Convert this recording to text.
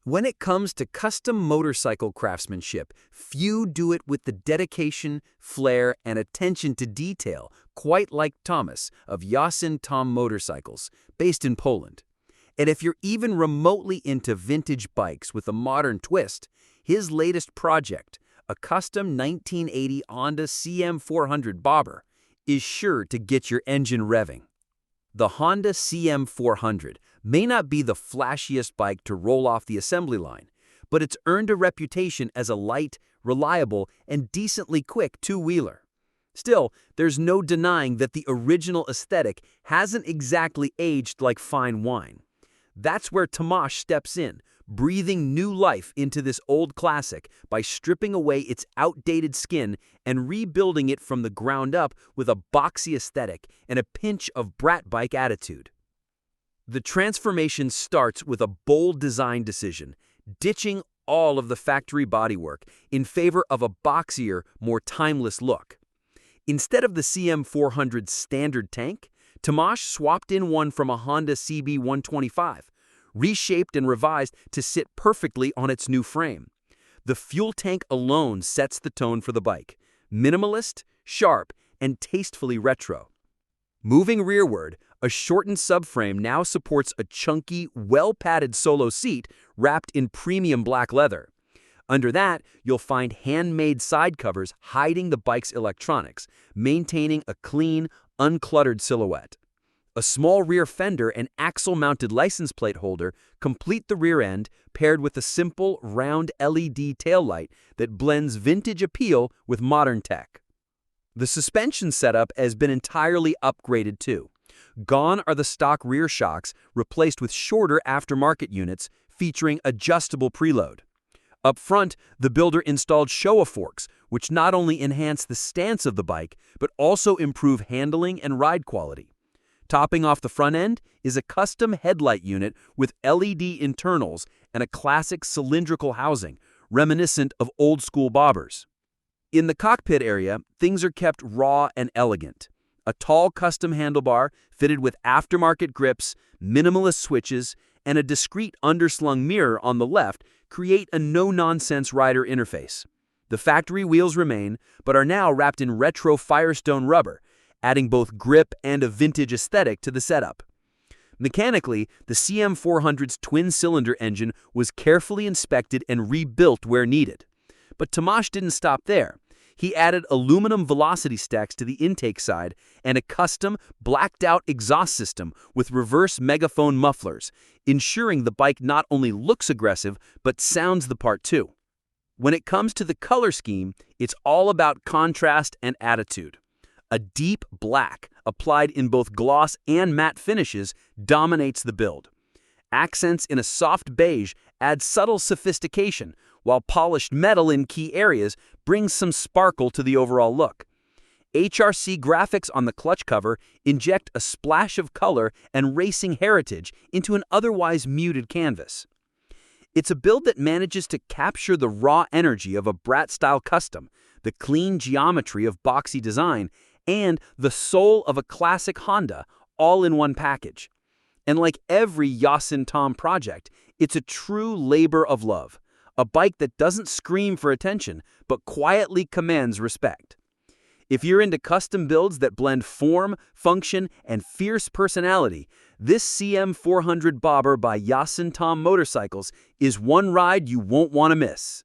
When it comes to custom motorcycle craftsmanship, few do it with the dedication, flair, and attention to detail, quite like Tomasz of JasinTom Motorcycles, based in Poland. And if you're even remotely into vintage bikes with a modern twist, his latest project, a custom 1980 Honda CM400 bobber, is sure to get your engine revving. The Honda CM400 may not be the flashiest bike to roll off the assembly line, but it's earned a reputation as a light, reliable, and decently quick two-wheeler. Still, there's no denying that the original aesthetic hasn't exactly aged like fine wine. That's where Tomasz steps in, breathing new life into this old classic by stripping away its outdated skin and rebuilding it from the ground up with a boxy aesthetic and a pinch of brat bike attitude. The transformation starts with a bold design decision, ditching all of the factory bodywork in favor of a boxier, more timeless look. Instead of the CM400's standard tank, Tomasz swapped in one from a Honda CB125, reshaped and revised to sit perfectly on its new frame. The fuel tank alone sets the tone for the bike, minimalist, sharp, and tastefully retro. Moving rearward, a shortened subframe now supports a chunky, well-padded solo seat wrapped in premium black leather. Under that, you'll find handmade side covers hiding the bike's electronics, maintaining a clean, uncluttered silhouette. A small rear fender and axle-mounted license plate holder complete the rear end, paired with a simple, round LED taillight that blends vintage appeal with modern tech. The suspension setup has been entirely upgraded too. Gone are the stock rear shocks, replaced with shorter aftermarket units featuring adjustable preload. Up front, the builder installed Showa forks, which not only enhance the stance of the bike, but also improve handling and ride quality. Topping off the front end is a custom headlight unit with LED internals and a classic cylindrical housing, reminiscent of old-school bobbers. In the cockpit area, things are kept raw and elegant. A tall custom handlebar fitted with aftermarket grips, minimalist switches, and a discreet underslung mirror on the left create a no-nonsense rider interface. The factory wheels remain, but are now wrapped in retro Firestone rubber, adding both grip and a vintage aesthetic to the setup. Mechanically, the CM400's twin-cylinder engine was carefully inspected and rebuilt where needed. But Tomasz didn't stop there. He added aluminum velocity stacks to the intake side and a custom, blacked-out exhaust system with reverse megaphone mufflers, ensuring the bike not only looks aggressive, but sounds the part too. When it comes to the color scheme, it's all about contrast and attitude. A deep black, applied in both gloss and matte finishes, dominates the build. Accents in a soft beige add subtle sophistication, while polished metal in key areas brings some sparkle to the overall look. HRC graphics on the clutch cover inject a splash of color and racing heritage into an otherwise muted canvas. It's a build that manages to capture the raw energy of a Brat-style custom, the clean geometry of boxy design, and the soul of a classic Honda, all in one package. And like every JasinTom project, it's a true labor of love, a bike that doesn't scream for attention, but quietly commands respect. If you're into custom builds that blend form, function, and fierce personality, this CM400 bobber by JasinTom Motorcycles is one ride you won't want to miss.